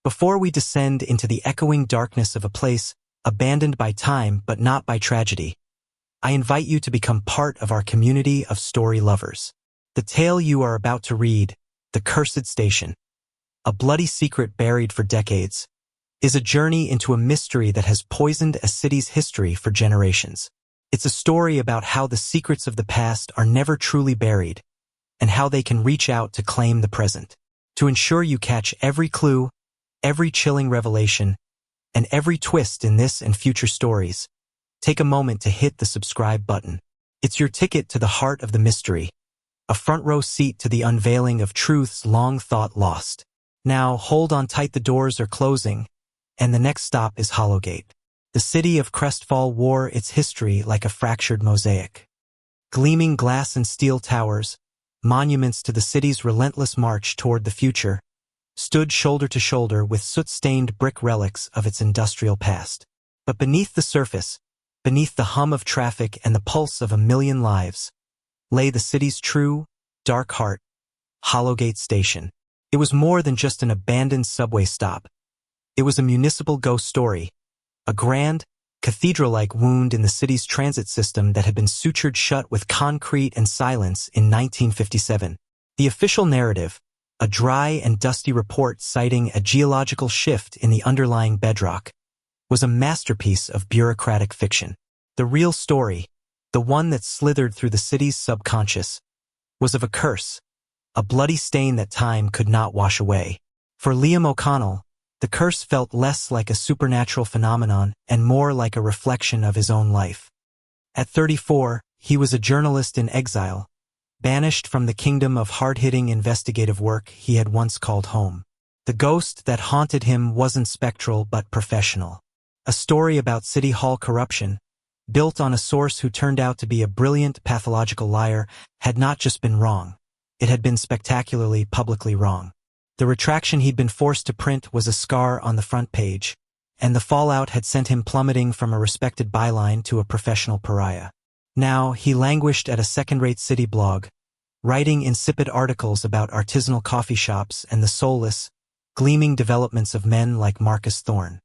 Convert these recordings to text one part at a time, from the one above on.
Before we descend into the echoing darkness of a place abandoned by time but not by tragedy, I invite you to become part of our community of story lovers. The tale you are about to read, The Cursed Station, a bloody secret buried for decades, is a journey into a mystery that has poisoned a city's history for generations. It's a story about how the secrets of the past are never truly buried, and how they can reach out to claim the present. To ensure you catch every clue, every chilling revelation, and every twist in this and future stories, take a moment to hit the subscribe button. It's your ticket to the heart of the mystery, a front row seat to the unveiling of truths long thought lost. Now, hold on tight, the doors are closing, and the next stop is Hollowgate. The city of Crestfall wore its history like a fractured mosaic. Gleaming glass and steel towers, monuments to the city's relentless march toward the future, stood shoulder to shoulder with soot-stained brick relics of its industrial past. But beneath the surface, beneath the hum of traffic and the pulse of a million lives, lay the city's true, dark heart, Hollowgate Station. It was more than just an abandoned subway stop. It was a municipal ghost story, a grand, cathedral-like wound in the city's transit system that had been sutured shut with concrete and silence in 1957. The official narrative, a dry and dusty report citing a geological shift in the underlying bedrock, was a masterpiece of bureaucratic fiction. The real story, the one that slithered through the city's subconscious, was of a curse, a bloody stain that time could not wash away. For Liam O'Connell, the curse felt less like a supernatural phenomenon and more like a reflection of his own life. At 34, he was a journalist in exile, banished from the kingdom of hard-hitting investigative work he had once called home. The ghost that haunted him wasn't spectral but professional. A story about City Hall corruption, built on a source who turned out to be a brilliant pathological liar, had not just been wrong. It had been spectacularly publicly wrong. The retraction he'd been forced to print was a scar on the front page, and the fallout had sent him plummeting from a respected byline to a professional pariah. Now, he languished at a second-rate city blog, writing insipid articles about artisanal coffee shops and the soulless, gleaming developments of men like Marcus Thorne.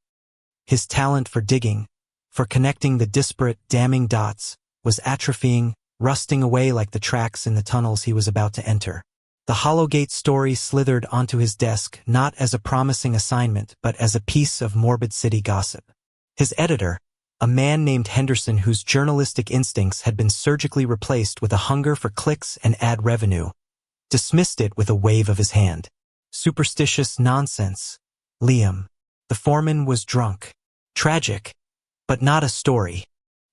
His talent for digging, for connecting the disparate, damning dots, was atrophying, rusting away like the tracks in the tunnels he was about to enter. The Hollowgate story slithered onto his desk not as a promising assignment but as a piece of morbid city gossip. His editor, a man named Henderson whose journalistic instincts had been surgically replaced with a hunger for clicks and ad revenue, dismissed it with a wave of his hand. Superstitious nonsense, Liam. The foreman was drunk. Tragic, but not a story.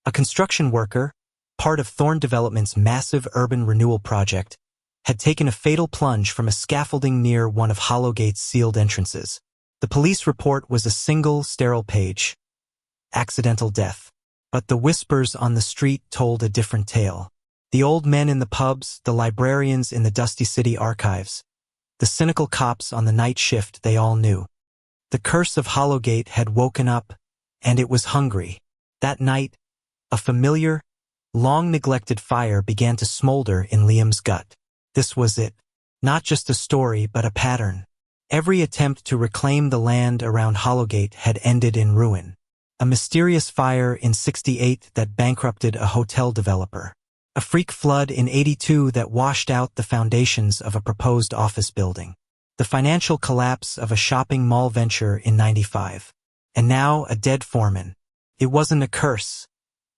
A construction worker, part of Thorne Development's massive urban renewal project, had taken a fatal plunge from a scaffolding near one of Hollowgate's sealed entrances. The police report was a single, sterile page. Accidental death. But the whispers on the street told a different tale. The old men in the pubs, the librarians in the dusty city archives, the cynical cops on the night shift, they all knew. The curse of Hollowgate had woken up, and it was hungry. That night, a familiar, long-neglected fire began to smolder in Liam's gut. This was it. Not just a story, but a pattern. Every attempt to reclaim the land around Hollowgate had ended in ruin. A mysterious fire in '68 that bankrupted a hotel developer. A freak flood in '82 that washed out the foundations of a proposed office building. The financial collapse of a shopping mall venture in '95. And now a dead foreman. It wasn't a curse.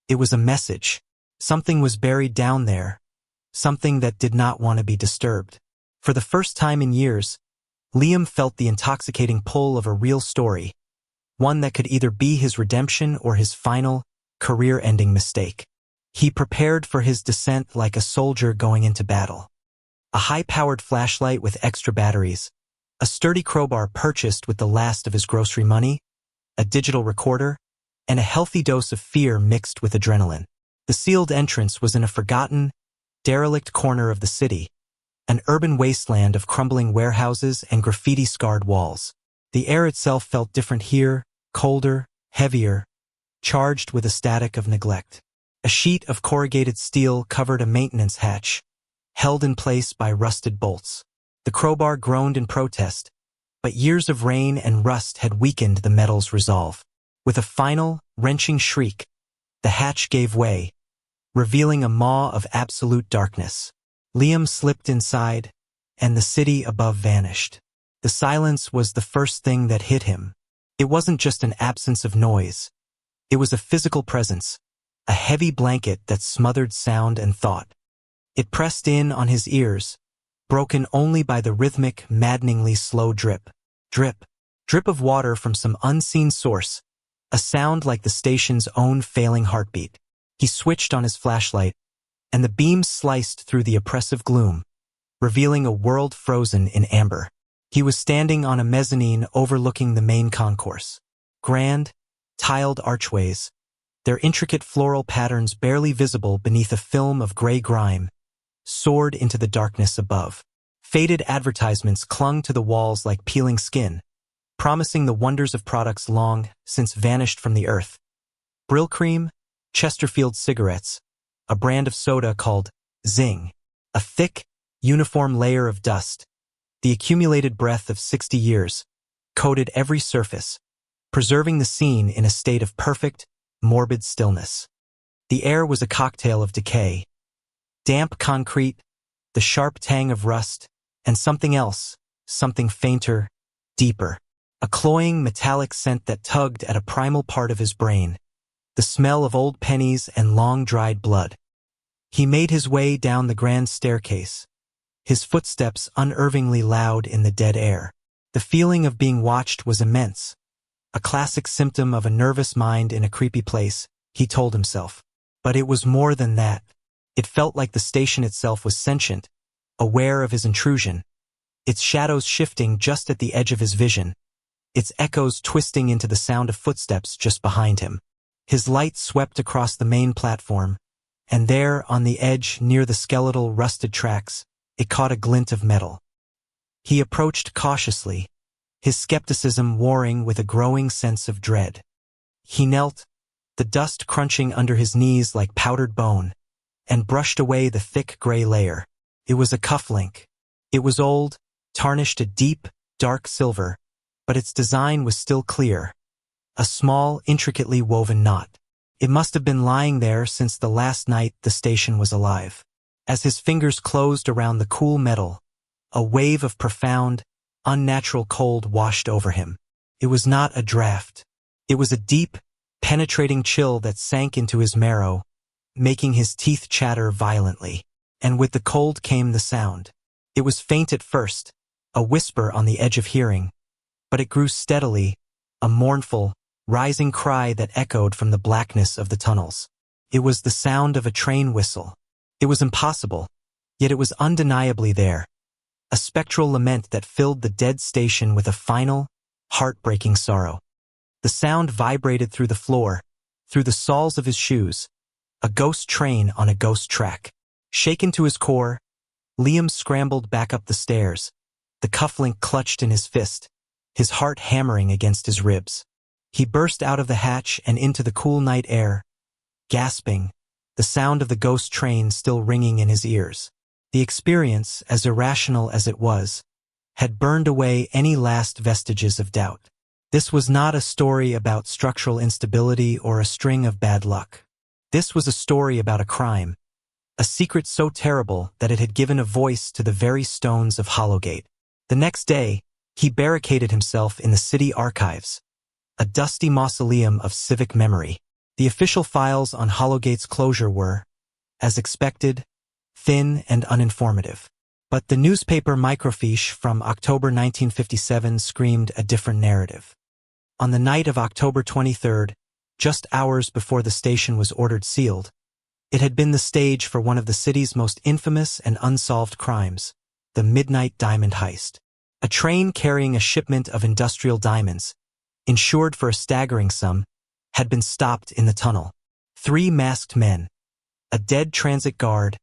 It was a message. Something was buried down there. Something that did not want to be disturbed. For the first time in years, Liam felt the intoxicating pull of a real story, one that could either be his redemption or his final, career-ending mistake. He prepared for his descent like a soldier going into battle. A high-powered flashlight with extra batteries, a sturdy crowbar purchased with the last of his grocery money, a digital recorder, and a healthy dose of fear mixed with adrenaline. The sealed entrance was in a forgotten, derelict corner of the city, an urban wasteland of crumbling warehouses and graffiti-scarred walls. The air itself felt different here, colder, heavier, charged with a static of neglect. A sheet of corrugated steel covered a maintenance hatch, held in place by rusted bolts. The crowbar groaned in protest, but years of rain and rust had weakened the metal's resolve. With a final, wrenching shriek, the hatch gave way, revealing a maw of absolute darkness. Liam slipped inside, and the city above vanished. The silence was the first thing that hit him. It wasn't just an absence of noise. It was a physical presence, a heavy blanket that smothered sound and thought. It pressed in on his ears, broken only by the rhythmic, maddeningly slow drip. Drip. Drip of water from some unseen source, a sound like the station's own failing heartbeat. He switched on his flashlight, and the beam sliced through the oppressive gloom, revealing a world frozen in amber. He was standing on a mezzanine overlooking the main concourse. Grand, tiled archways, their intricate floral patterns barely visible beneath a film of gray grime, soared into the darkness above. Faded advertisements clung to the walls like peeling skin, promising the wonders of products long since vanished from the earth. Brylcreem, Chesterfield cigarettes, a brand of soda called Zing, a thick, uniform layer of dust, the accumulated breath of 60 years, coated every surface, preserving the scene in a state of perfect, morbid stillness. The air was a cocktail of decay. Damp concrete, the sharp tang of rust, and something else, something fainter, deeper. A cloying, metallic scent that tugged at a primal part of his brain. The smell of old pennies and long-dried blood. He made his way down the grand staircase, his footsteps unervingly loud in the dead air. The feeling of being watched was immense, a classic symptom of a nervous mind in a creepy place, he told himself. But it was more than that. It felt like the station itself was sentient, aware of his intrusion, its shadows shifting just at the edge of his vision, its echoes twisting into the sound of footsteps just behind him. His light swept across the main platform, and there, on the edge near the skeletal, rusted tracks, it caught a glint of metal. He approached cautiously, his skepticism warring with a growing sense of dread. He knelt, the dust crunching under his knees like powdered bone, and brushed away the thick gray layer. It was a cufflink. It was old, tarnished a deep, dark silver, but its design was still clear. A small, intricately woven knot. It must have been lying there since the last night the station was alive. As his fingers closed around the cool metal, a wave of profound, unnatural cold washed over him. It was not a draft. It was a deep, penetrating chill that sank into his marrow, making his teeth chatter violently. And with the cold came the sound. It was faint at first, a whisper on the edge of hearing, but it grew steadily, a mournful, rising cry that echoed from the blackness of the tunnels. It was the sound of a train whistle. It was impossible, yet it was undeniably there, a spectral lament that filled the dead station with a final, heartbreaking sorrow. The sound vibrated through the floor, through the soles of his shoes, a ghost train on a ghost track. Shaken to his core, Liam scrambled back up the stairs, the cufflink clutched in his fist, his heart hammering against his ribs. He burst out of the hatch and into the cool night air, gasping, the sound of the ghost train still ringing in his ears. The experience, as irrational as it was, had burned away any last vestiges of doubt. This was not a story about structural instability or a string of bad luck. This was a story about a crime, a secret so terrible that it had given a voice to the very stones of Hollowgate. The next day, he barricaded himself in the city archives, a dusty mausoleum of civic memory. The official files on Hollowgate's closure were, as expected, thin and uninformative. But the newspaper microfiche from October 1957 screamed a different narrative. On the night of October 23rd, just hours before the station was ordered sealed, it had been the stage for one of the city's most infamous and unsolved crimes, the Midnight Diamond Heist. A train carrying a shipment of industrial diamonds, insured for a staggering sum, had been stopped in the tunnel. 3 masked men, a dead transit guard,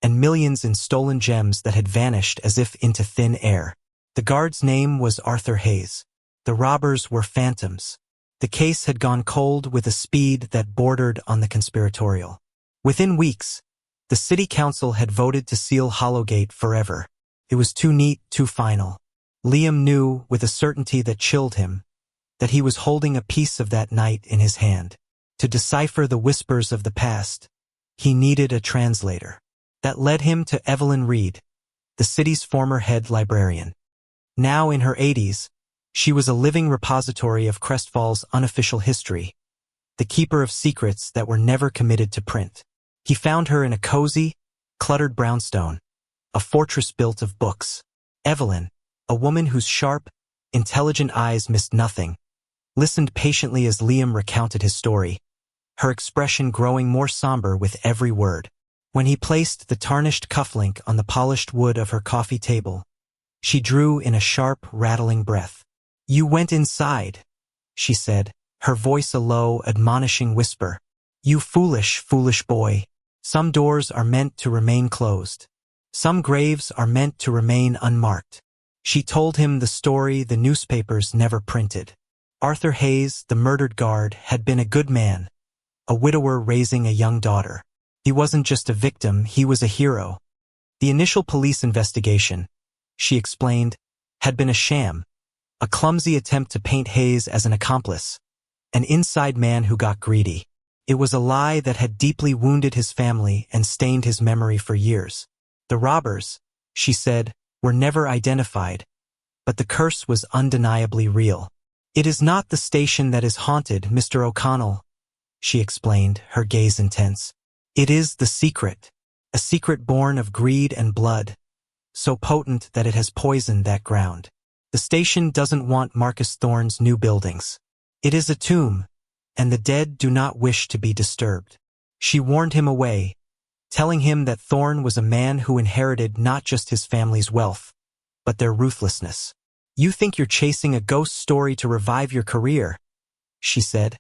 and millions in stolen gems that had vanished as if into thin air. The guard's name was Arthur Hayes. The robbers were phantoms. The case had gone cold with a speed that bordered on the conspiratorial. Within weeks, the city council had voted to seal Hollowgate forever. It was too neat, too final. Liam knew, with a certainty that chilled him, that he was holding a piece of that night in his hand. To decipher the whispers of the past, he needed a translator. That led him to Evelyn Reed, the city's former head librarian. Now in her 80s, she was a living repository of Crestfall's unofficial history, the keeper of secrets that were never committed to print. He found her in a cozy, cluttered brownstone, a fortress built of books. Evelyn, a woman whose sharp, intelligent eyes missed nothing, listened patiently as Liam recounted his story, her expression growing more somber with every word. When he placed the tarnished cufflink on the polished wood of her coffee table, she drew in a sharp, rattling breath. "You went inside," she said, her voice a low, admonishing whisper. "You foolish, foolish boy. Some doors are meant to remain closed. Some graves are meant to remain unmarked." She told him the story the newspapers never printed. Arthur Hayes, the murdered guard, had been a good man, a widower raising a young daughter. He wasn't just a victim, he was a hero. The initial police investigation, she explained, had been a sham, a clumsy attempt to paint Hayes as an accomplice, an inside man who got greedy. It was a lie that had deeply wounded his family and stained his memory for years. The robbers, she said, were never identified, but the curse was undeniably real. "It is not the station that is haunted, Mr. O'Connell," she explained, her gaze intense. "It is the secret, a secret born of greed and blood, so potent that it has poisoned that ground. The station doesn't want Marcus Thorne's new buildings. It is a tomb, and the dead do not wish to be disturbed." She warned him away, telling him that Thorne was a man who inherited not just his family's wealth, but their ruthlessness. "You think you're chasing a ghost story to revive your career," she said,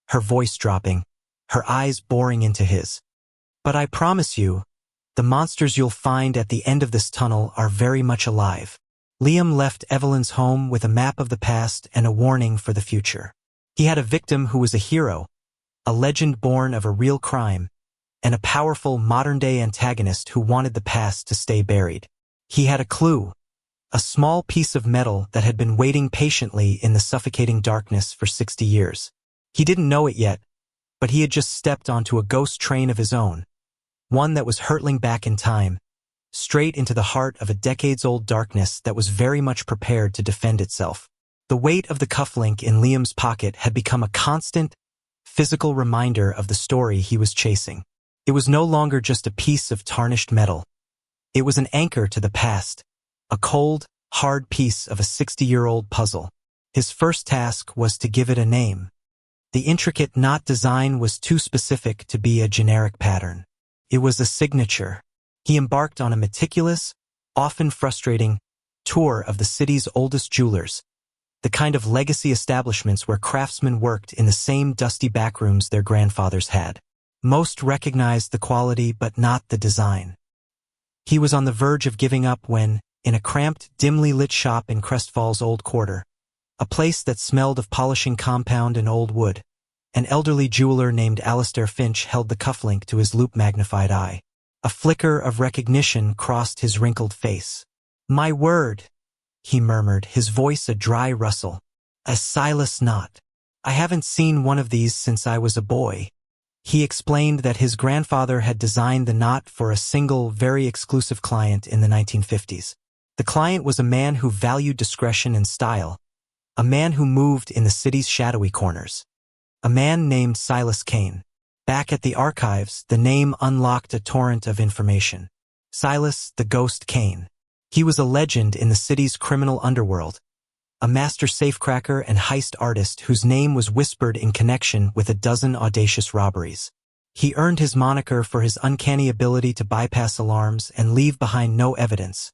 her voice dropping, her eyes boring into his. "But I promise you, the monsters you'll find at the end of this tunnel are very much alive." Liam left Evelyn's home with a map of the past and a warning for the future. He had a victim who was a hero, a legend born of a real crime, and a powerful modern-day antagonist who wanted the past to stay buried. He had a clue, a small piece of metal that had been waiting patiently in the suffocating darkness for 60 years. He didn't know it yet, but he had just stepped onto a ghost train of his own, one that was hurtling back in time, straight into the heart of a decades-old darkness that was very much prepared to defend itself. The weight of the cufflink in Liam's pocket had become a constant, physical reminder of the story he was chasing. It was no longer just a piece of tarnished metal. It was an anchor to the past, a cold, hard piece of a 60-year-old puzzle. His first task was to give it a name. The intricate knot design was too specific to be a generic pattern. It was a signature. He embarked on a meticulous, often frustrating, tour of the city's oldest jewelers, the kind of legacy establishments where craftsmen worked in the same dusty backrooms their grandfathers had. Most recognized the quality but not the design. He was on the verge of giving up when, in a cramped, dimly lit shop in Crestfall's Old Quarter, a place that smelled of polishing compound and old wood, an elderly jeweler named Alistair Finch held the cufflink to his loupe-magnified eye. A flicker of recognition crossed his wrinkled face. "My word," he murmured, his voice a dry rustle. "A Silas knot. I haven't seen one of these since I was a boy." He explained that his grandfather had designed the knot for a single, very exclusive client in the 1950s. The client was a man who valued discretion and style, a man who moved in the city's shadowy corners, a man named Silas Kane. Back at the archives, the name unlocked a torrent of information. Silas the Ghost Kane. He was a legend in the city's criminal underworld, a master safecracker and heist artist whose name was whispered in connection with a dozen audacious robberies. He earned his moniker for his uncanny ability to bypass alarms and leave behind no evidence,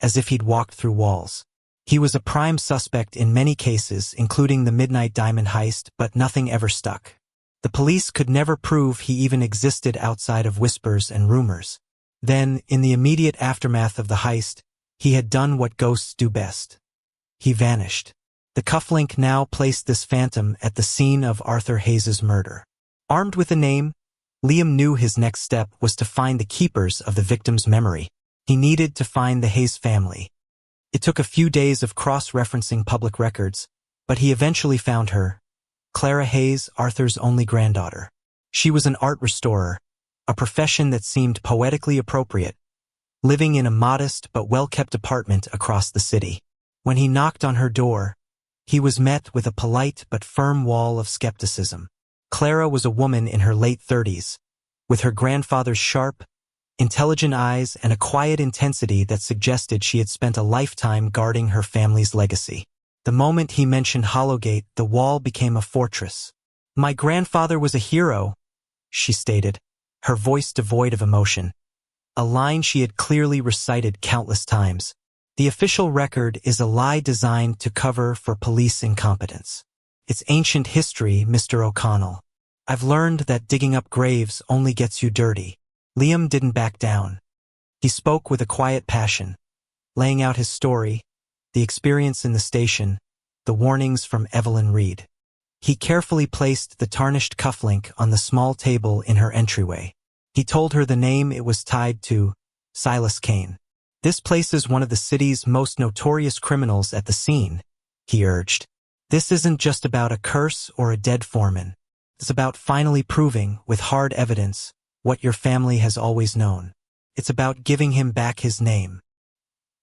as if he'd walked through walls. He was a prime suspect in many cases, including the Midnight Diamond heist, but nothing ever stuck. The police could never prove he even existed outside of whispers and rumors. Then, in the immediate aftermath of the heist, he had done what ghosts do best. He vanished. The cufflink now placed this phantom at the scene of Arthur Hayes' murder. Armed with a name, Liam knew his next step was to find the keepers of the victim's memory. He needed to find the Hayes family. It took a few days of cross-referencing public records, but he eventually found her, Clara Hayes, Arthur's only granddaughter. She was an art restorer, a profession that seemed poetically appropriate, living in a modest but well-kept apartment across the city. When he knocked on her door, he was met with a polite but firm wall of skepticism. Clara was a woman in her late 30s, with her grandfather's sharp, intelligent eyes and a quiet intensity that suggested she had spent a lifetime guarding her family's legacy. The moment he mentioned Hollowgate, the wall became a fortress. "My grandfather was a hero," she stated, her voice devoid of emotion, a line she had clearly recited countless times. "The official record is a lie designed to cover for police incompetence. It's ancient history, Mr. O'Connell. I've learned that digging up graves only gets you dirty." Liam didn't back down. He spoke with a quiet passion, laying out his story, the experience in the station, the warnings from Evelyn Reed. He carefully placed the tarnished cufflink on the small table in her entryway. He told her the name it was tied to, Silas Kane. "This places one of the city's most notorious criminals at the scene," he urged. "This isn't just about a curse or a dead foreman. It's about finally proving, with hard evidence, what your family has always known. It's about giving him back his name."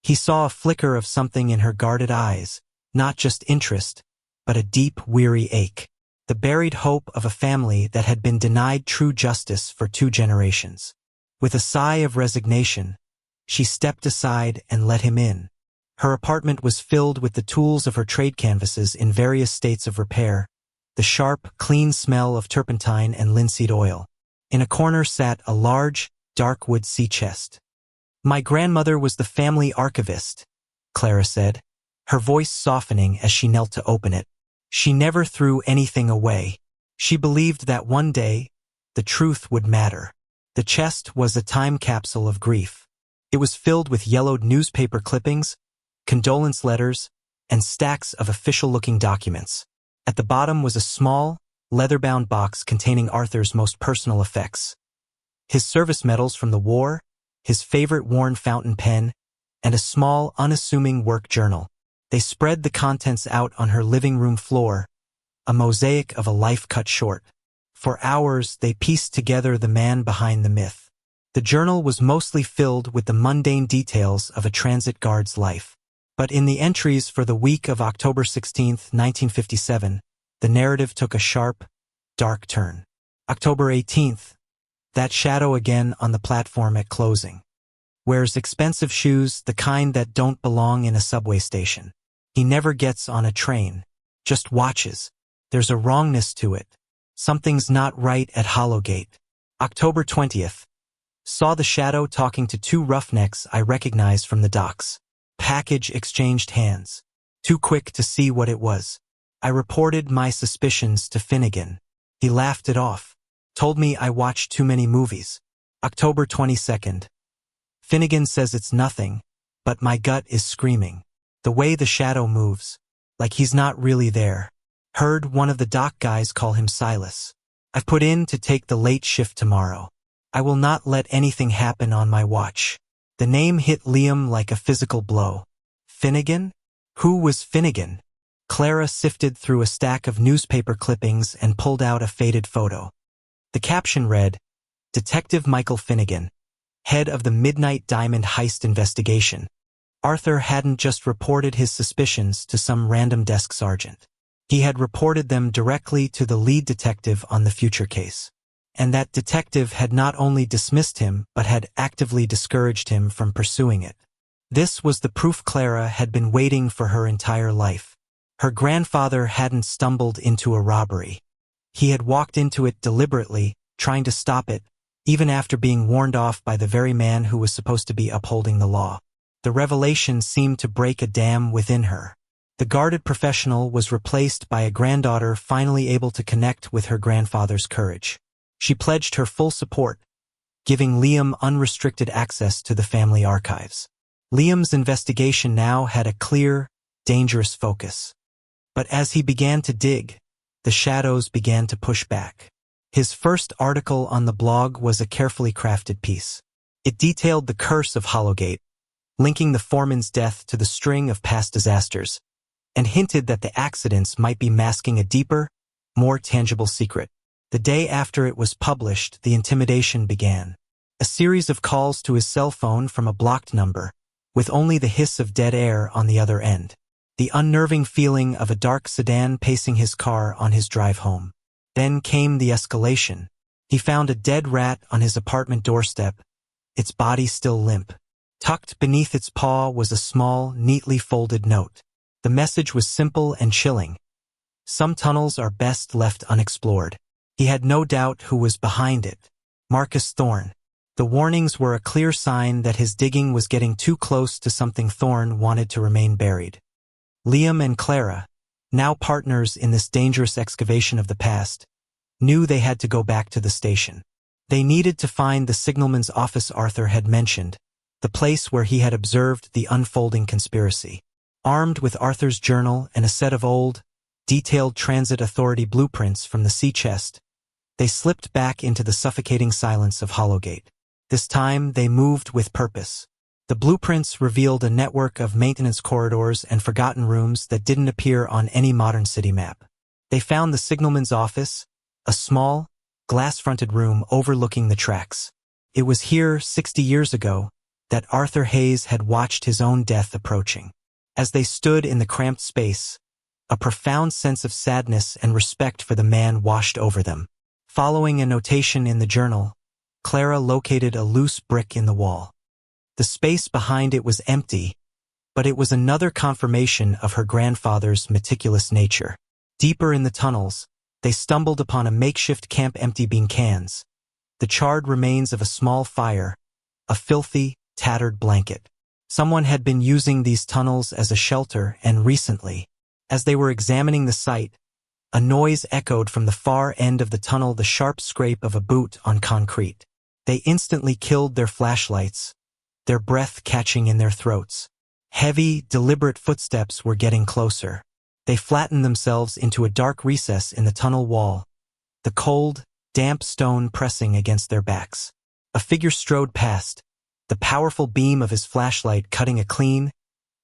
He saw a flicker of something in her guarded eyes, not just interest, but a deep, weary ache. The buried hope of a family that had been denied true justice for 2 generations. With a sigh of resignation, she stepped aside and let him in. Her apartment was filled with the tools of her trade canvases in various states of repair, the sharp, clean smell of turpentine and linseed oil. In a corner sat a large, dark wood sea chest. "My grandmother was the family archivist," Clara said, her voice softening as she knelt to open it. "She never threw anything away. She believed that one day, the truth would matter." The chest was a time capsule of grief. It was filled with yellowed newspaper clippings, condolence letters, and stacks of official-looking documents. At the bottom was a small, leather-bound box containing Arthur's most personal effects. His service medals from the war, his favorite worn fountain pen, and a small, unassuming work journal. They spread the contents out on her living room floor, a mosaic of a life cut short. For hours, they pieced together the man behind the myth. The journal was mostly filled with the mundane details of a transit guard's life. But in the entries for the week of October 16, 1957, the narrative took a sharp, dark turn. October 18th, that shadow again on the platform at closing. Wears expensive shoes, the kind that don't belong in a subway station. He never gets on a train, just watches. There's a wrongness to it. Something's not right at Hollowgate. October 20th. Saw the shadow talking to 2 roughnecks I recognized from the docks. Package exchanged hands. Too quick to see what it was. I reported my suspicions to Finnegan. He laughed it off. Told me I watched too many movies. October 22nd. Finnegan says it's nothing, but my gut is screaming. The way the shadow moves, like he's not really there. Heard one of the dock guys call him Silas. I've put in to take the late shift tomorrow. I will not let anything happen on my watch. The name hit Liam like a physical blow. Finnegan? Who was Finnegan? Clara sifted through a stack of newspaper clippings and pulled out a faded photo. The caption read, "Detective Michael Finnegan, head of the Midnight Diamond heist investigation." Arthur hadn't just reported his suspicions to some random desk sergeant. He had reported them directly to the lead detective on the future case. And that detective had not only dismissed him but had actively discouraged him from pursuing it. This was the proof Clara had been waiting for her entire life. Her grandfather hadn't stumbled into a robbery. He had walked into it deliberately, trying to stop it, even after being warned off by the very man who was supposed to be upholding the law. The revelation seemed to break a dam within her. The guarded professional was replaced by a granddaughter finally able to connect with her grandfather's courage. She pledged her full support, giving Liam unrestricted access to the family archives. Liam's investigation now had a clear, dangerous focus. But as he began to dig, the shadows began to push back. His first article on the blog was a carefully crafted piece. It detailed the curse of Hollowgate, linking the foreman's death to the string of past disasters, and hinted that the accidents might be masking a deeper, more tangible secret. The day after it was published, the intimidation began. A series of calls to his cell phone from a blocked number, with only the hiss of dead air on the other end. The unnerving feeling of a dark sedan pacing his car on his drive home. Then came the escalation. He found a dead rat on his apartment doorstep, its body still limp. Tucked beneath its paw was a small, neatly folded note. The message was simple and chilling. Some tunnels are best left unexplored. He had no doubt who was behind it. Marcus Thorne. The warnings were a clear sign that his digging was getting too close to something Thorne wanted to remain buried. Liam and Clara, now partners in this dangerous excavation of the past, knew they had to go back to the station. They needed to find the signalman's office Arthur had mentioned, the place where he had observed the unfolding conspiracy. Armed with Arthur's journal and a set of old, detailed transit authority blueprints from the sea chest, they slipped back into the suffocating silence of Hollowgate. This time they moved with purpose. The blueprints revealed a network of maintenance corridors and forgotten rooms that didn't appear on any modern city map. They found the signalman's office, a small, glass-fronted room overlooking the tracks. It was here 60 years ago that Arthur Hayes had watched his own death approaching. As they stood in the cramped space, a profound sense of sadness and respect for the man washed over them. Following a notation in the journal, Clara located a loose brick in the wall. The space behind it was empty, but it was another confirmation of her grandfather's meticulous nature. Deeper in the tunnels, they stumbled upon a makeshift camp empty bean cans, the charred remains of a small fire, a filthy, tattered blanket. Someone had been using these tunnels as a shelter, and recently, as they were examining the site, a noise echoed from the far end of the tunnel, the sharp scrape of a boot on concrete. They instantly killed their flashlights, their breath catching in their throats. Heavy, deliberate footsteps were getting closer. They flattened themselves into a dark recess in the tunnel wall, the cold, damp stone pressing against their backs. A figure strode past, the powerful beam of his flashlight cutting a clean,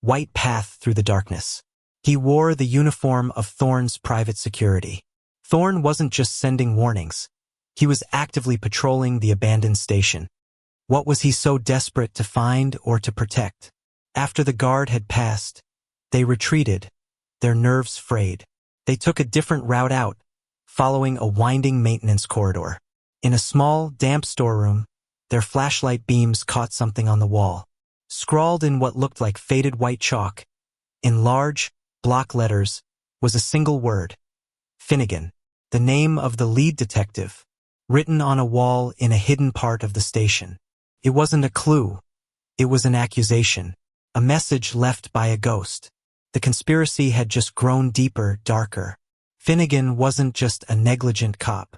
white path through the darkness. He wore the uniform of Thorne's private security. Thorne wasn't just sending warnings. He was actively patrolling the abandoned station. What was he so desperate to find or to protect? After the guard had passed, they retreated, their nerves frayed. They took a different route out, following a winding maintenance corridor. In a small, damp storeroom, their flashlight beams caught something on the wall. Scrawled in what looked like faded white chalk, in large, block letters, was a single word: Finnegan, the name of the lead detective, written on a wall in a hidden part of the station. It wasn't a clue. It was an accusation, a message left by a ghost. The conspiracy had just grown deeper, darker. Finnegan wasn't just a negligent cop.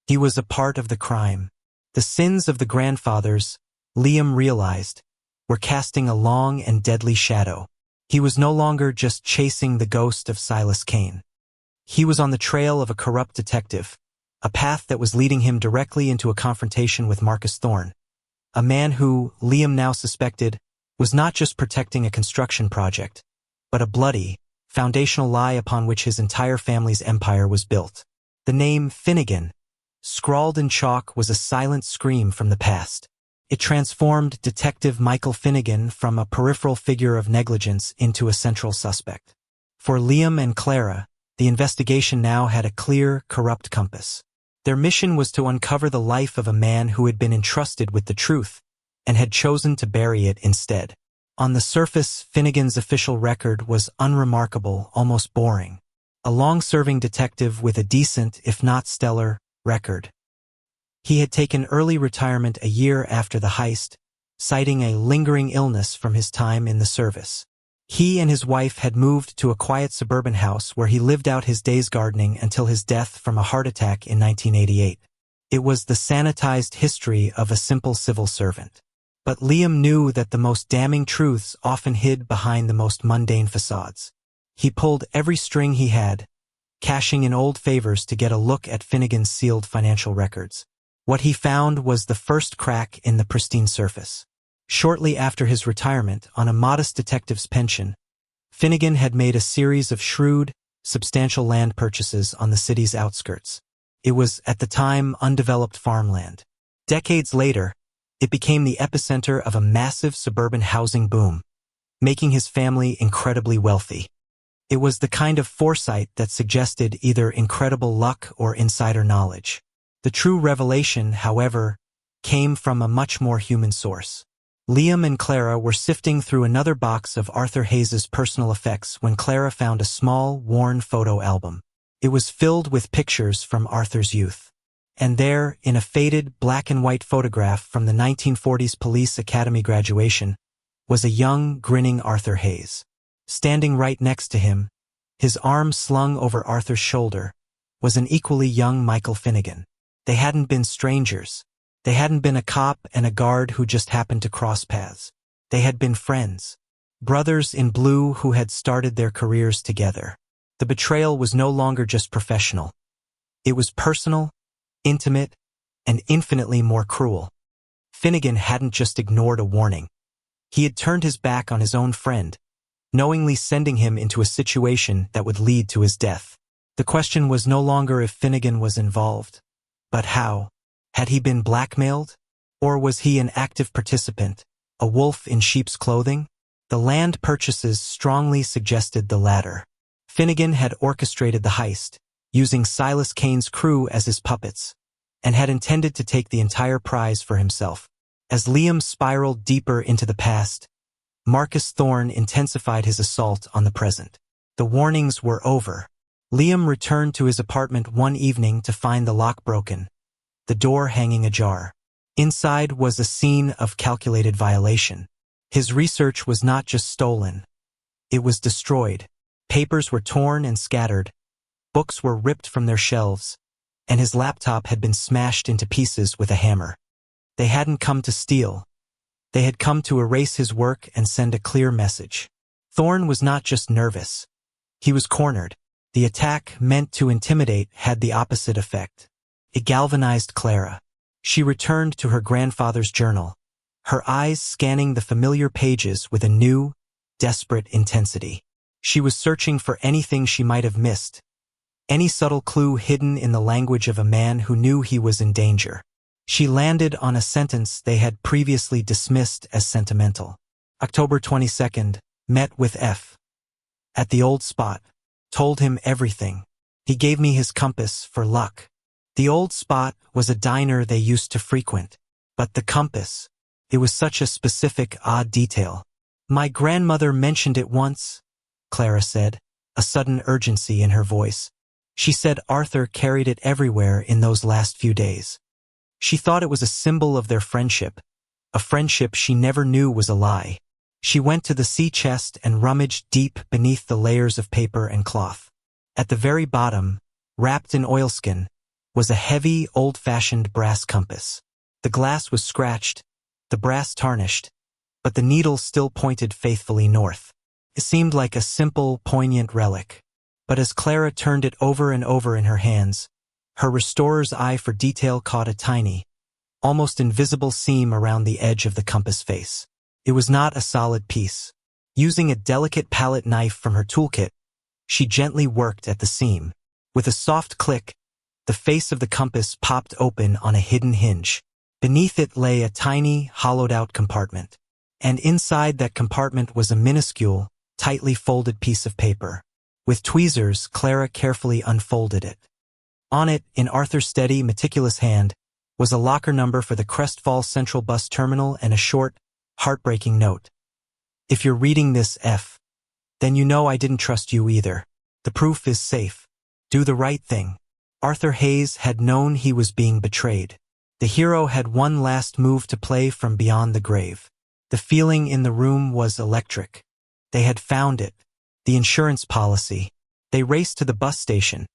He was a part of the crime. The sins of the grandfathers, Liam realized, were casting a long and deadly shadow. He was no longer just chasing the ghost of Silas Kane. He was on the trail of a corrupt detective, a path that was leading him directly into a confrontation with Marcus Thorne, a man who, Liam now suspected, was not just protecting a construction project, but a bloody, foundational lie upon which his entire family's empire was built. The name Finnegan, scrawled in chalk, was a silent scream from the past. It transformed Detective Michael Finnegan from a peripheral figure of negligence into a central suspect. For Liam and Clara, the investigation now had a clear, corrupt compass. Their mission was to uncover the life of a man who had been entrusted with the truth and had chosen to bury it instead. On the surface, Finnegan's official record was unremarkable, almost boring. A long-serving detective with a decent, if not stellar, record. He had taken early retirement a year after the heist, citing a lingering illness from his time in the service. He and his wife had moved to a quiet suburban house where he lived out his days gardening until his death from a heart attack in 1988. It was the sanitized history of a simple civil servant. But Liam knew that the most damning truths often hid behind the most mundane facades. He pulled every string he had, cashing in old favors to get a look at Finnegan's sealed financial records. What he found was the first crack in the pristine surface. Shortly after his retirement on a modest detective's pension, Finnegan had made a series of shrewd, substantial land purchases on the city's outskirts. It was, at the time, undeveloped farmland. Decades later, it became the epicenter of a massive suburban housing boom, making his family incredibly wealthy. It was the kind of foresight that suggested either incredible luck or insider knowledge. The true revelation, however, came from a much more human source. Liam and Clara were sifting through another box of Arthur Hayes's personal effects when Clara found a small, worn photo album. It was filled with pictures from Arthur's youth. And there, in a faded, black-and-white photograph from the 1940s Police Academy graduation, was a young, grinning Arthur Hayes. Standing right next to him, his arm slung over Arthur's shoulder, was an equally young Michael Finnegan. They hadn't been strangers. They hadn't been a cop and a guard who just happened to cross paths. They had been friends. Brothers in blue who had started their careers together. The betrayal was no longer just professional. It was personal, intimate, and infinitely more cruel. Finnegan hadn't just ignored a warning. He had turned his back on his own friend, knowingly sending him into a situation that would lead to his death. The question was no longer if Finnegan was involved, but how. Had he been blackmailed? Or was he an active participant, a wolf in sheep's clothing? The land purchases strongly suggested the latter. Finnegan had orchestrated the heist, using Silas Kane's crew as his puppets, and had intended to take the entire prize for himself. As Liam spiraled deeper into the past, Marcus Thorne intensified his assault on the present. The warnings were over. Liam returned to his apartment one evening to find the lock broken, the door hanging ajar. Inside was a scene of calculated violation. His research was not just stolen. It was destroyed. Papers were torn and scattered. Books were ripped from their shelves, and his laptop had been smashed into pieces with a hammer. They hadn't come to steal. They had come to erase his work and send a clear message. Thorne was not just nervous. He was cornered. The attack, meant to intimidate, had the opposite effect. It galvanized Clara. She returned to her grandfather's journal, her eyes scanning the familiar pages with a new, desperate intensity. She was searching for anything she might have missed, any subtle clue hidden in the language of a man who knew he was in danger. She landed on a sentence they had previously dismissed as sentimental. October 22nd, met with F. at the old spot. Told him everything. He gave me his compass for luck. The old spot was a diner they used to frequent. But the compass, it was such a specific, odd detail. My grandmother mentioned it once, Clara said, a sudden urgency in her voice. She said Arthur carried it everywhere in those last few days. She thought it was a symbol of their friendship, a friendship she never knew was a lie. She went to the sea chest and rummaged deep beneath the layers of paper and cloth. At the very bottom, wrapped in oilskin, was a heavy, old-fashioned brass compass. The glass was scratched, the brass tarnished, but the needle still pointed faithfully north. It seemed like a simple, poignant relic. But as Clara turned it over and over in her hands, her restorer's eye for detail caught a tiny, almost invisible seam around the edge of the compass face. It was not a solid piece. Using a delicate palette knife from her toolkit, she gently worked at the seam. With a soft click, the face of the compass popped open on a hidden hinge. Beneath it lay a tiny, hollowed-out compartment. And inside that compartment was a minuscule, tightly folded piece of paper. With tweezers, Clara carefully unfolded it. On it, in Arthur's steady, meticulous hand, was a locker number for the Crestfall Central Bus Terminal and a short, heartbreaking note. If you're reading this, F, then you know I didn't trust you either. The proof is safe. Do the right thing. Arthur Hayes had known he was being betrayed. The hero had one last move to play from beyond the grave. The feeling in the room was electric. They had found it. The insurance policy. They raced to the bus station,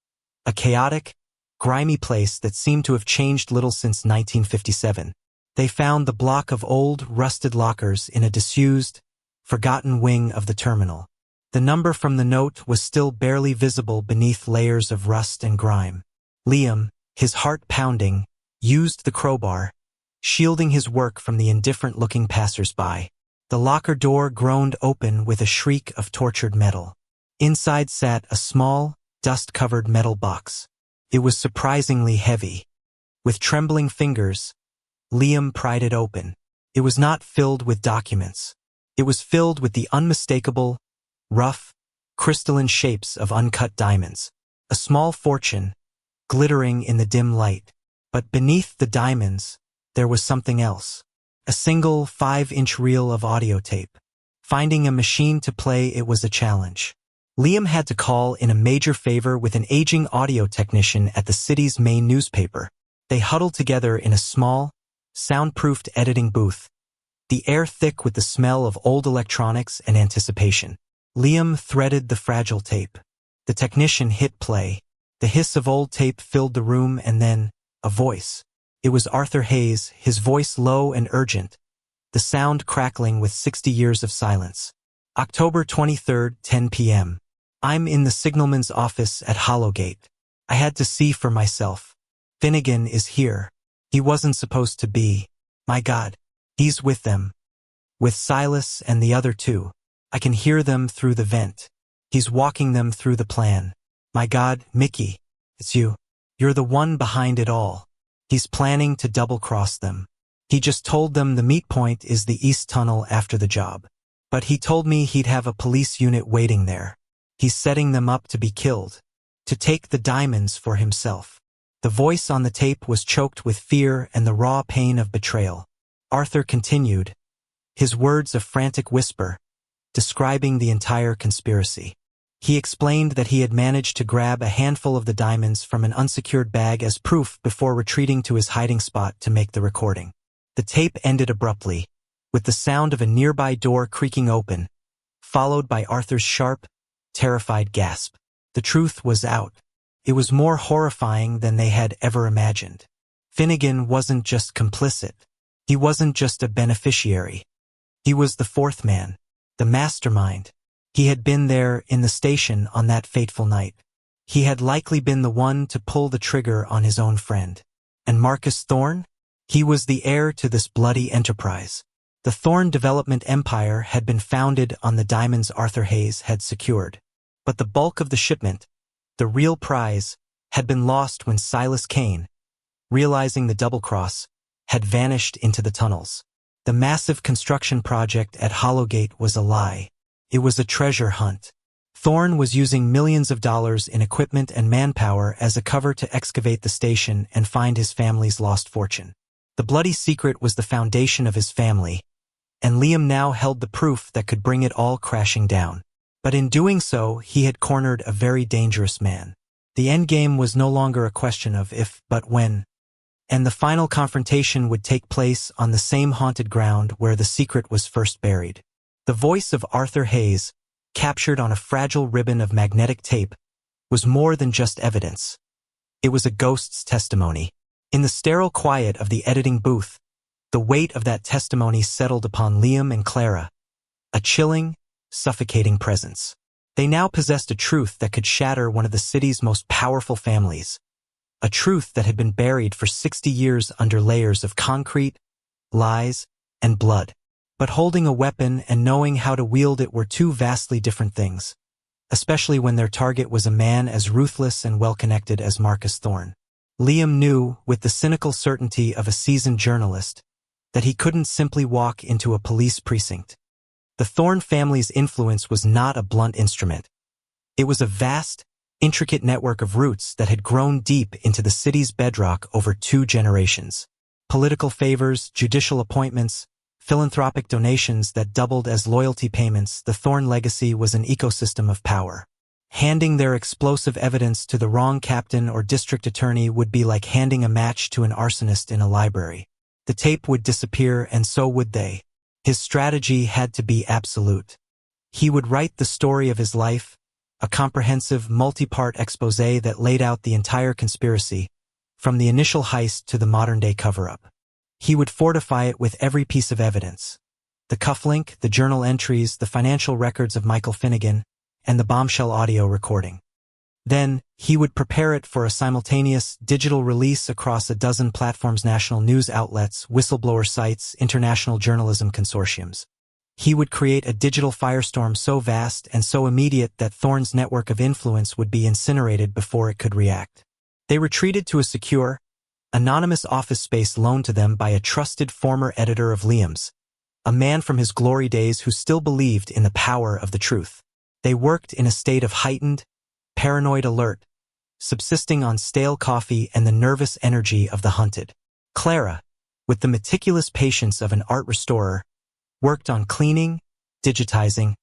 a chaotic, grimy place that seemed to have changed little since 1957. They found the block of old, rusted lockers in a disused, forgotten wing of the terminal. The number from the note was still barely visible beneath layers of rust and grime. Liam, his heart pounding, used the crowbar. shielding his work from the indifferent-looking passers-by. The locker door groaned open with a shriek of tortured metal. Inside sat a small, dust-covered metal box. It was surprisingly heavy. With trembling fingers, Liam pried it open. It was not filled with documents. It was filled with the unmistakable, rough, crystalline shapes of uncut diamonds. A small fortune, glittering in the dim light. But beneath the diamonds, there was something else. A single 5-inch reel of audio tape. Finding a machine to play it was a challenge. Liam had to call in a major favor with an aging audio technician at the city's main newspaper. They huddled together in a small, soundproofed editing booth, the air thick with the smell of old electronics and anticipation. Liam threaded the fragile tape. The technician hit play. The hiss of old tape filled the room, and then, a voice. It was Arthur Hayes, his voice low and urgent, the sound crackling with 60 years of silence. October 23rd, 10 p.m. I'm in the signalman's office at Hollowgate. I had to see for myself. Finnegan is here. He wasn't supposed to be. My God, he's with them. With Silas and the other two. I can hear them through the vent. He's walking them through the plan. My God, Mickey, it's you. You're the one behind it all. He's planning to double-cross them. He just told them the meet point is the East Tunnel after the job. But he told me he'd have a police unit waiting there. He's setting them up to be killed. To take the diamonds for himself. The voice on the tape was choked with fear and the raw pain of betrayal. Arthur continued, his words a frantic whisper, describing the entire conspiracy. He explained that he had managed to grab a handful of the diamonds from an unsecured bag as proof before retreating to his hiding spot to make the recording. The tape ended abruptly, with the sound of a nearby door creaking open, followed by Arthur's sharp, terrified gasp. The truth was out. It was more horrifying than they had ever imagined. Finnegan wasn't just complicit. He wasn't just a beneficiary. He was the fourth man, the mastermind. He had been there in the station on that fateful night. He had likely been the one to pull the trigger on his own friend. And Marcus Thorne? He was the heir to this bloody enterprise. The Thorne Development Empire had been founded on the diamonds Arthur Hayes had secured. But the bulk of the shipment, the real prize, had been lost when Silas Kane, realizing the double-cross, had vanished into the tunnels. The massive construction project at Hollowgate was a lie. It was a treasure hunt. Thorne was using millions of dollars in equipment and manpower as a cover to excavate the station and find his family's lost fortune. The bloody secret was the foundation of his family, and Liam now held the proof that could bring it all crashing down. But in doing so, he had cornered a very dangerous man. The endgame was no longer a question of if, but when. And the final confrontation would take place on the same haunted ground where the secret was first buried. The voice of Arthur Hayes, captured on a fragile ribbon of magnetic tape, was more than just evidence. It was a ghost's testimony. In the sterile quiet of the editing booth, the weight of that testimony settled upon Liam and Clara, a chilling, suffocating presence. They now possessed a truth that could shatter one of the city's most powerful families, a truth that had been buried for 60 years under layers of concrete, lies, and blood. But holding a weapon and knowing how to wield it were two vastly different things, especially when their target was a man as ruthless and well-connected as Marcus Thorne. Liam knew, with the cynical certainty of a seasoned journalist, that he couldn't simply walk into a police precinct. The Thorne family's influence was not a blunt instrument. It was a vast, intricate network of roots that had grown deep into the city's bedrock over 2 generations. Political favors, judicial appointments, philanthropic donations that doubled as loyalty payments, the Thorne legacy was an ecosystem of power. Handing their explosive evidence to the wrong captain or district attorney would be like handing a match to an arsonist in a library. The tape would disappear, and so would they. His strategy had to be absolute. He would write the story of his life, a comprehensive, multi-part exposé that laid out the entire conspiracy, from the initial heist to the modern-day cover-up. He would fortify it with every piece of evidence. The cufflink, the journal entries, the financial records of Michael Finnegan, and the bombshell audio recording. Then, he would prepare it for a simultaneous digital release across a dozen platforms, national news outlets, whistleblower sites, international journalism consortiums. He would create a digital firestorm so vast and so immediate that Thorne's network of influence would be incinerated before it could react. They retreated to a secure, anonymous office space loaned to them by a trusted former editor of Liam's, a man from his glory days who still believed in the power of the truth. They worked in a state of heightened, paranoid alert, subsisting on stale coffee and the nervous energy of the hunted. Clara, with the meticulous patience of an art restorer, worked on cleaning, digitizing,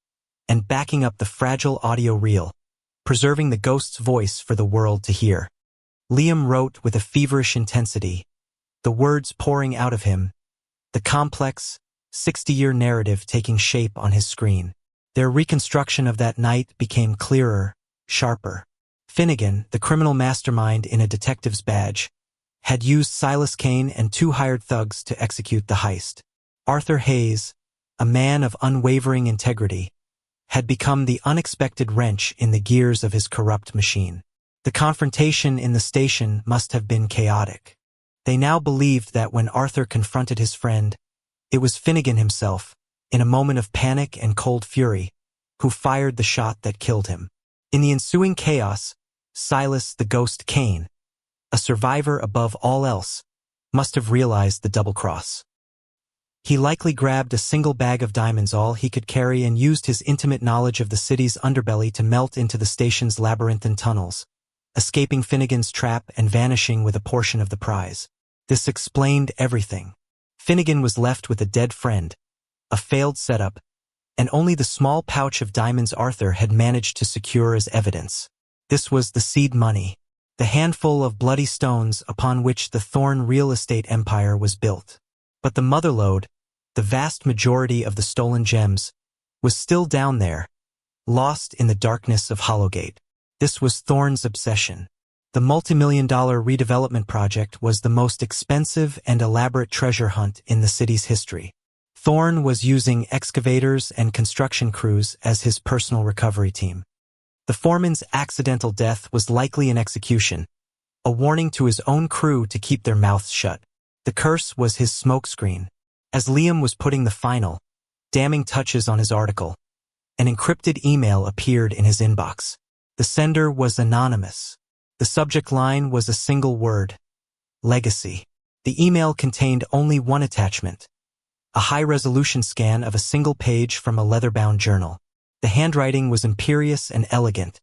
and backing up the fragile audio reel, preserving the ghost's voice for the world to hear. Liam wrote with a feverish intensity, the words pouring out of him, the complex, 60-year narrative taking shape on his screen. Their reconstruction of that night became clearer, sharper. Finnegan, the criminal mastermind in a detective's badge, had used Silas Kane and 2 hired thugs to execute the heist. Arthur Hayes, a man of unwavering integrity, had become the unexpected wrench in the gears of his corrupt machine. The confrontation in the station must have been chaotic. They now believed that when Arthur confronted his friend, it was Finnegan himself, in a moment of panic and cold fury, who fired the shot that killed him. In the ensuing chaos, Silas the Ghost Kane, a survivor above all else, must have realized the double-cross. He likely grabbed a single bag of diamonds, all he could carry, and used his intimate knowledge of the city's underbelly to melt into the station's labyrinthine tunnels, escaping Finnegan's trap and vanishing with a portion of the prize. This explained everything. Finnegan was left with a dead friend, a failed setup, and only the small pouch of diamonds Arthur had managed to secure as evidence. This was the seed money, the handful of bloody stones upon which the Thorne real estate empire was built. But the motherlode, the vast majority of the stolen gems, was still down there, lost in the darkness of Hollowgate. This was Thorne's obsession. The multimillion-dollar redevelopment project was the most expensive and elaborate treasure hunt in the city's history. Thorne was using excavators and construction crews as his personal recovery team. The foreman's accidental death was likely an execution, a warning to his own crew to keep their mouths shut. The curse was his smokescreen. As Liam was putting the final, damning touches on his article, an encrypted email appeared in his inbox. The sender was anonymous. The subject line was a single word: legacy. The email contained only one attachment: a high-resolution scan of a single page from a leather-bound journal. The handwriting was imperious and elegant.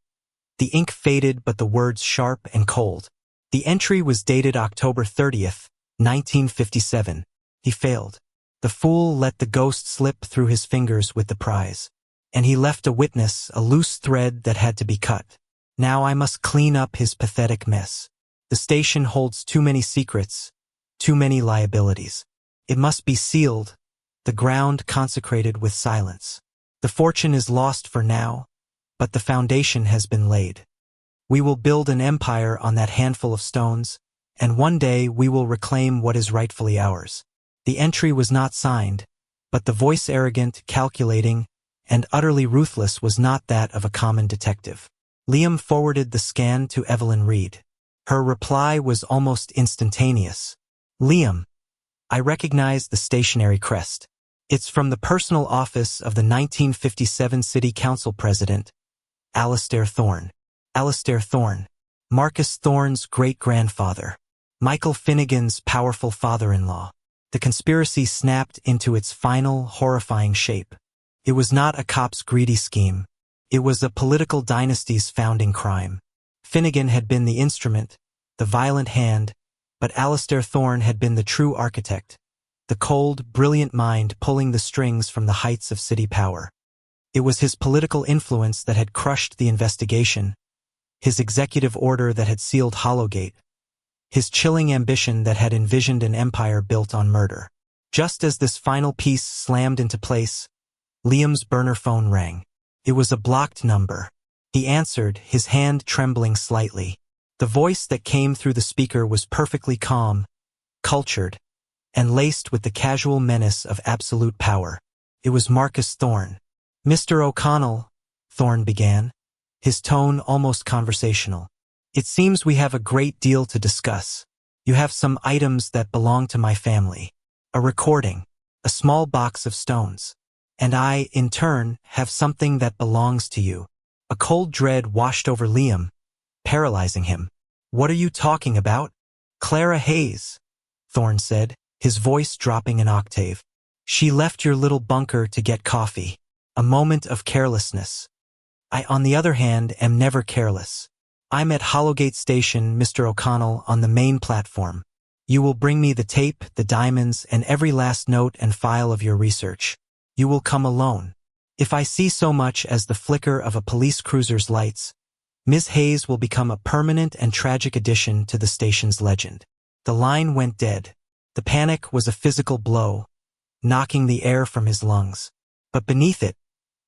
The ink faded, but the words sharp and cold. The entry was dated October 30th, 1957. He failed. The fool let the ghost slip through his fingers with the prize. And he left a witness, a loose thread that had to be cut. Now I must clean up his pathetic mess. The station holds too many secrets, too many liabilities. It must be sealed, the ground consecrated with silence. The fortune is lost for now, but the foundation has been laid. We will build an empire on that handful of stones, and one day we will reclaim what is rightfully ours. The entry was not signed, but the voice, arrogant, calculating, and utterly ruthless, was not that of a common detective. Liam forwarded the scan to Evelyn Reed. Her reply was almost instantaneous. Liam, I recognize the stationary crest. It's from the personal office of the 1957 City Council President, Alastair Thorne. Alastair Thorne, Marcus Thorne's great-grandfather. Michael Finnegan's powerful father-in-law. The conspiracy snapped into its final, horrifying shape. It was not a cop's greedy scheme. It was a political dynasty's founding crime. Finnegan had been the instrument, the violent hand, but Alastair Thorne had been the true architect, the cold, brilliant mind pulling the strings from the heights of city power. It was his political influence that had crushed the investigation, his executive order that had sealed Hollowgate, his chilling ambition that had envisioned an empire built on murder. Just as this final piece slammed into place, Liam's burner phone rang. It was a blocked number. He answered, his hand trembling slightly. The voice that came through the speaker was perfectly calm, cultured, and laced with the casual menace of absolute power. It was Marcus Thorne. Mr. O'Connell, Thorne began, his tone almost conversational. It seems we have a great deal to discuss. You have some items that belong to my family. A recording, a small box of stones. And I, in turn, have something that belongs to you. A cold dread washed over Liam, paralyzing him. What are you talking about? Clara Hayes, Thorne said, his voice dropping an octave. She left your little bunker to get coffee. A moment of carelessness. I, on the other hand, am never careless. I'm at Hollowgate Station, Mr. O'Connell, on the main platform. You will bring me the tape, the diamonds, and every last note and file of your research. You will come alone. If I see so much as the flicker of a police cruiser's lights, Ms. Hayes will become a permanent and tragic addition to the station's legend. The line went dead. The panic was a physical blow, knocking the air from his lungs. But beneath it,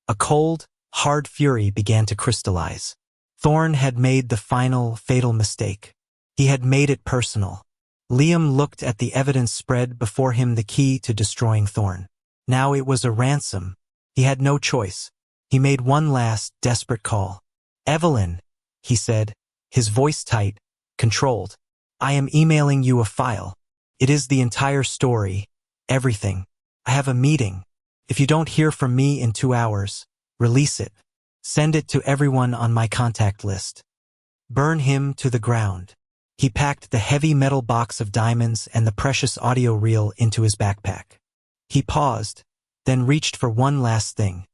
a cold, hard fury began to crystallize. Thorne had made the final, fatal mistake. He had made it personal. Liam looked at the evidence spread before him, the key to destroying Thorne. Now it was a ransom. He had no choice. He made one last, desperate call. Evelyn, he said, his voice tight, controlled. I am emailing you a file. It is the entire story, everything. I have a meeting. If you don't hear from me in 2 hours, release it. Send it to everyone on my contact list. Burn him to the ground. He packed the heavy metal box of diamonds and the precious audio reel into his backpack. He paused, then reached for one last thing.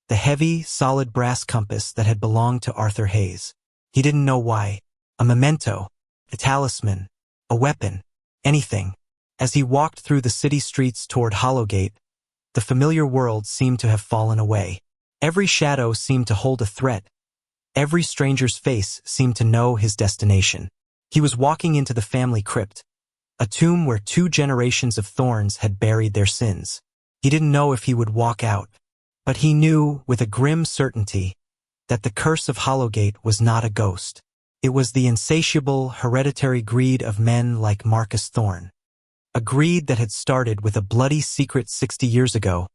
The heavy, solid brass compass that had belonged to Arthur Hayes. He didn't know why. A memento, a talisman, a weapon, anything. As he walked through the city streets toward Hollowgate, the familiar world seemed to have fallen away. Every shadow seemed to hold a threat. Every stranger's face seemed to know his destination. He was walking into the family crypt, a tomb where 2 generations of Thornes had buried their sins. He didn't know if he would walk out, but he knew with a grim certainty that the curse of Hollowgate was not a ghost. It was the insatiable, hereditary greed of men like Marcus Thorne. A greed that had started with a bloody secret 60 years ago,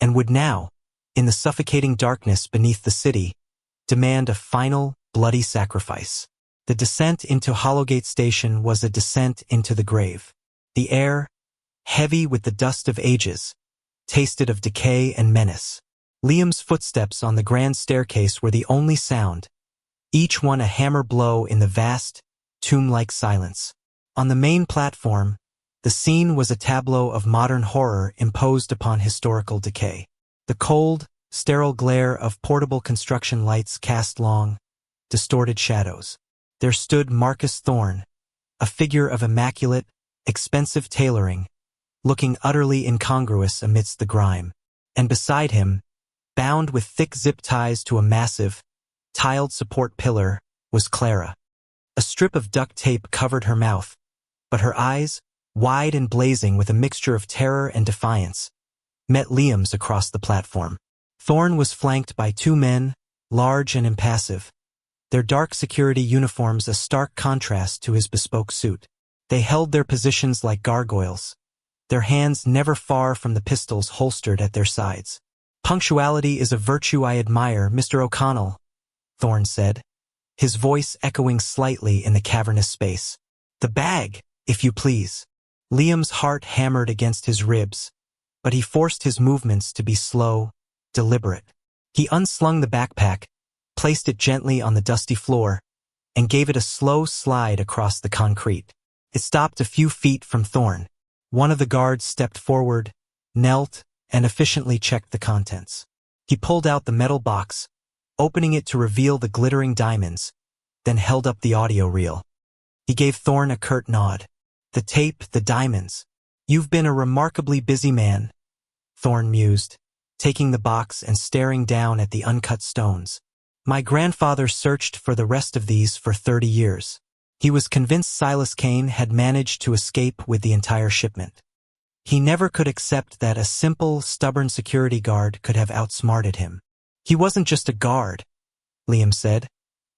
and would now, in the suffocating darkness beneath the city, demand a final, bloody sacrifice. The descent into Hollowgate Station was a descent into the grave. The air, heavy with the dust of ages, tasted of decay and menace. Liam's footsteps on the grand staircase were the only sound, each one a hammer blow in the vast, tomb-like silence. On the main platform, the scene was a tableau of modern horror imposed upon historical decay. The cold, sterile glare of portable construction lights cast long, distorted shadows. There stood Marcus Thorne, a figure of immaculate, expensive tailoring, looking utterly incongruous amidst the grime. And beside him, bound with thick zip ties to a massive, tiled support pillar, was Clara. A strip of duct tape covered her mouth, but her eyes, wide and blazing with a mixture of terror and defiance, met Liam's across the platform. Thorne was flanked by 2 men, large and impassive, their dark security uniforms a stark contrast to his bespoke suit. They held their positions like gargoyles, their hands never far from the pistols holstered at their sides. Punctuality is a virtue I admire, Mr. O'Connell, Thorne said, his voice echoing slightly in the cavernous space. The bag, if you please. Liam's heart hammered against his ribs, but he forced his movements to be slow, deliberate. He unslung the backpack, placed it gently on the dusty floor, and gave it a slow slide across the concrete. It stopped a few feet from Thorne. One of the guards stepped forward, knelt, and efficiently checked the contents. He pulled out the metal box, opening it to reveal the glittering diamonds, then held up the audio reel. He gave Thorne a curt nod. The tape, the diamonds. You've been a remarkably busy man, Thorne mused, taking the box and staring down at the uncut stones. My grandfather searched for the rest of these for 30 years. He was convinced Silas Kane had managed to escape with the entire shipment. He never could accept that a simple, stubborn security guard could have outsmarted him. He wasn't just a guard, Liam said,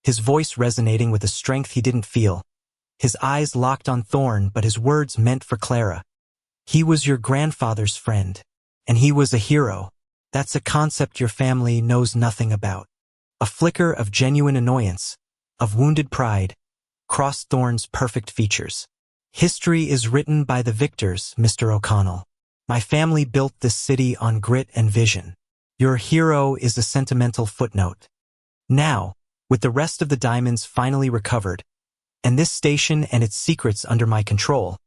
his voice resonating with a strength he didn't feel. His eyes locked on Thorne, but his words meant for Clara. He was your grandfather's friend, and he was a hero. That's a concept your family knows nothing about. A flicker of genuine annoyance, of wounded pride, crossed Thorn's perfect features. History is written by the victors, Mr. O'Connell. My family built this city on grit and vision. Your hero is a sentimental footnote. Now, with the rest of the diamonds finally recovered, and this station and its secrets under my control,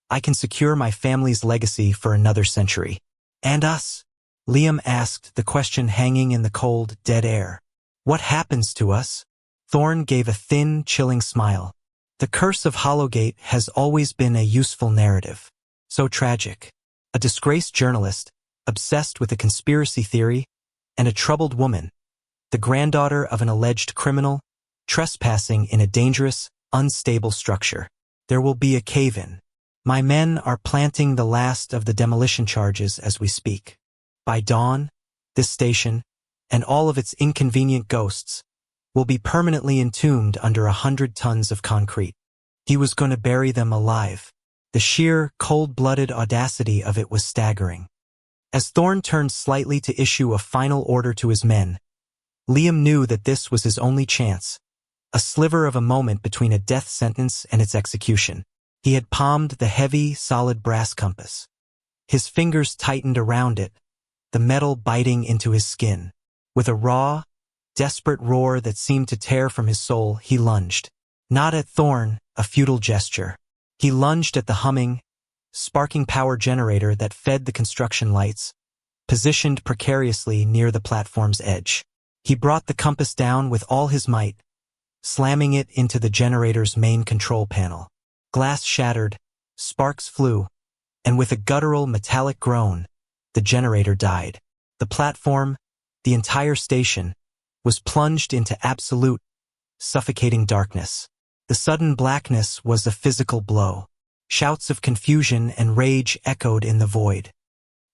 I can secure my family's legacy for another century. And us? Liam asked, the question hanging in the cold, dead air. What happens to us? Thorn gave a thin, chilling smile. The curse of Hollowgate has always been a useful narrative. So tragic. A disgraced journalist, obsessed with a conspiracy theory, and a troubled woman, the granddaughter of an alleged criminal, trespassing in a dangerous, unstable structure. There will be a cave-in. My men are planting the last of the demolition charges as we speak. By dawn, this station, and all of its inconvenient ghosts, will be permanently entombed under 100 tons of concrete. He was going to bury them alive. The sheer, cold-blooded audacity of it was staggering. As Thorn turned slightly to issue a final order to his men, Liam knew that this was his only chance, a sliver of a moment between a death sentence and its execution. He had palmed the heavy, solid brass compass. His fingers tightened around it, the metal biting into his skin. With a raw, desperate roar that seemed to tear from his soul, he lunged. Not at Thorn, a futile gesture. He lunged at the humming, sparking power generator that fed the construction lights, positioned precariously near the platform's edge. He brought the compass down with all his might, slamming it into the generator's main control panel. Glass shattered, sparks flew, and with a guttural metallic groan, the generator died. The platform, the entire station, was plunged into absolute, suffocating darkness. The sudden blackness was a physical blow. Shouts of confusion and rage echoed in the void.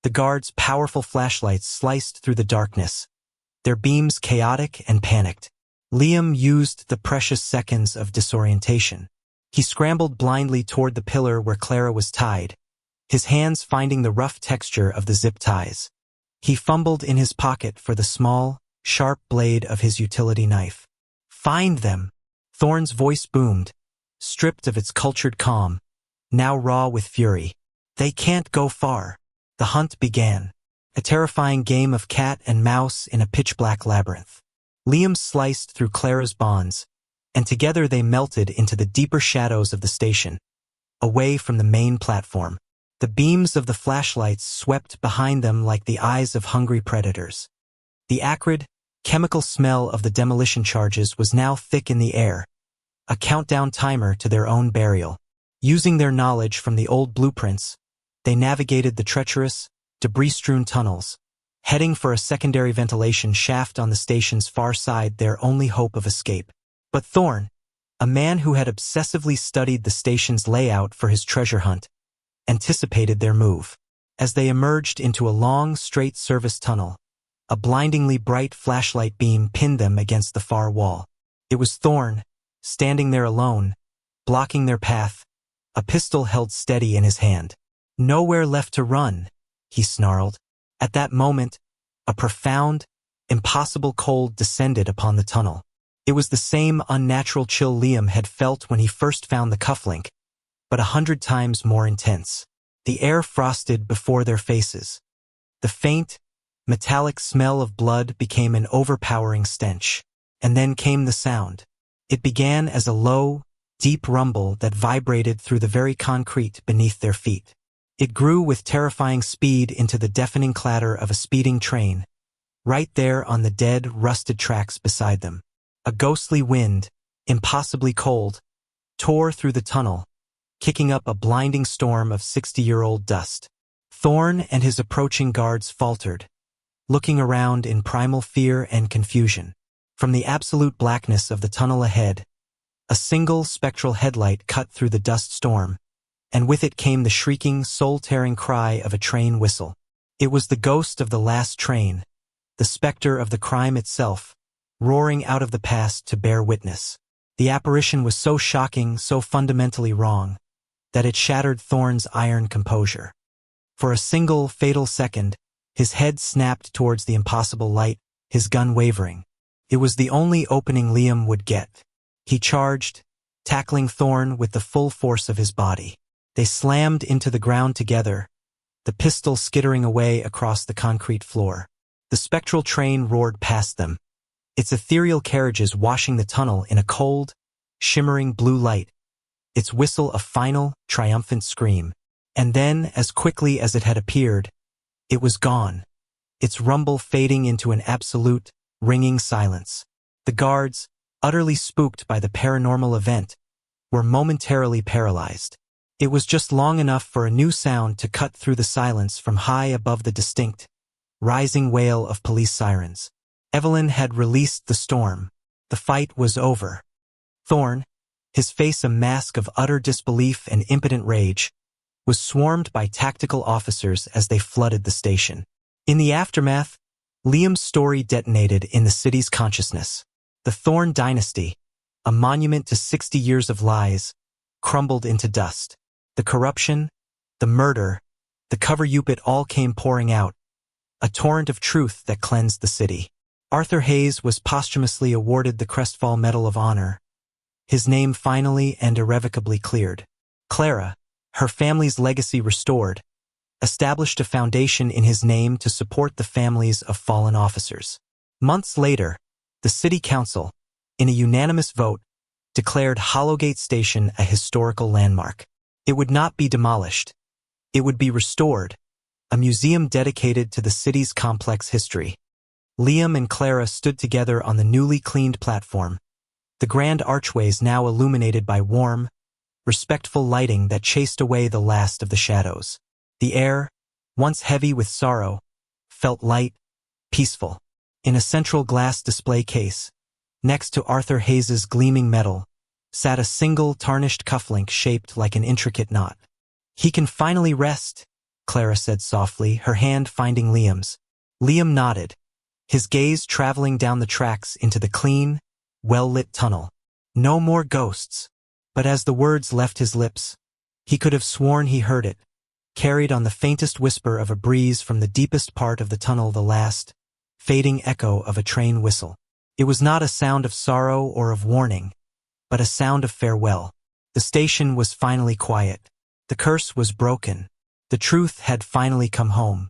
The guards' powerful flashlights sliced through the darkness, their beams chaotic and panicked. Liam used the precious seconds of disorientation. He scrambled blindly toward the pillar where Clara was tied, his hands finding the rough texture of the zip ties. He fumbled in his pocket for the small, sharp blade of his utility knife. Find them! Thorn's voice boomed, stripped of its cultured calm, now raw with fury. They can't go far. The hunt began, a terrifying game of cat and mouse in a pitch-black labyrinth. Liam sliced through Clara's bonds, and together they melted into the deeper shadows of the station, away from the main platform. The beams of the flashlights swept behind them like the eyes of hungry predators. The acrid, chemical smell of the demolition charges was now thick in the air, a countdown timer to their own burial. Using their knowledge from the old blueprints, they navigated the treacherous, debris-strewn tunnels, heading for a secondary ventilation shaft on the station's far side, their only hope of escape. But Thorn, a man who had obsessively studied the station's layout for his treasure hunt, anticipated their move. As they emerged into a long, straight service tunnel, a blindingly bright flashlight beam pinned them against the far wall. It was Thorn, standing there alone, blocking their path, a pistol held steady in his hand. Nowhere left to run, he snarled. At that moment, a profound, impossible cold descended upon the tunnel. It was the same unnatural chill Liam had felt when he first found the cufflink, but 100 times more intense. The air frosted before their faces. The faint, metallic smell of blood became an overpowering stench. And then came the sound. It began as a low, deep rumble that vibrated through the very concrete beneath their feet. It grew with terrifying speed into the deafening clatter of a speeding train, right there on the dead, rusted tracks beside them. A ghostly wind, impossibly cold, tore through the tunnel, kicking up a blinding storm of 60-year-old dust. Thorn and his approaching guards faltered, looking around in primal fear and confusion. From the absolute blackness of the tunnel ahead, a single spectral headlight cut through the dust storm, and with it came the shrieking, soul-tearing cry of a train whistle. It was the ghost of the last train, the specter of the crime itself, roaring out of the past to bear witness. The apparition was so shocking, so fundamentally wrong, that it shattered Thorn's iron composure. For a single, fatal second, his head snapped towards the impossible light, his gun wavering. It was the only opening Liam would get. He charged, tackling Thorn with the full force of his body. They slammed into the ground together, the pistol skittering away across the concrete floor. The spectral train roared past them, its ethereal carriages washing the tunnel in a cold, shimmering blue light, its whistle a final, triumphant scream. And then, as quickly as it had appeared, it was gone, its rumble fading into an absolute, ringing silence. The guards, utterly spooked by the paranormal event, were momentarily paralyzed. It was just long enough for a new sound to cut through the silence from high above the distinct, rising wail of police sirens. Evelyn had released the storm. The fight was over. Thorn, his face a mask of utter disbelief and impotent rage, was swarmed by tactical officers as they flooded the station. In the aftermath, Liam's story detonated in the city's consciousness. The Thorn dynasty, a monument to 60 years of lies, crumbled into dust. The corruption, the murder, the cover-up, it all came pouring out, a torrent of truth that cleansed the city. Arthur Hayes was posthumously awarded the Crestfall Medal of Honor, his name finally and irrevocably cleared. Clara, her family's legacy restored, established a foundation in his name to support the families of fallen officers. Months later, the city council, in a unanimous vote, declared Hollowgate Station a historical landmark. It would not be demolished. It would be restored, a museum dedicated to the city's complex history. Liam and Clara stood together on the newly cleaned platform, the grand archways now illuminated by warm, respectful lighting that chased away the last of the shadows. The air, once heavy with sorrow, felt light, peaceful. In a central glass display case, next to Arthur Hayes's gleaming medal, sat a single tarnished cufflink shaped like an intricate knot. "He can finally rest," Clara said softly, her hand finding Liam's. Liam nodded, his gaze traveling down the tracks into the clean, well-lit tunnel. No more ghosts. But as the words left his lips, he could have sworn he heard it, carried on the faintest whisper of a breeze from the deepest part of the tunnel, the last, fading echo of a train whistle. It was not a sound of sorrow or of warning, but a sound of farewell. The station was finally quiet. The curse was broken. The truth had finally come home.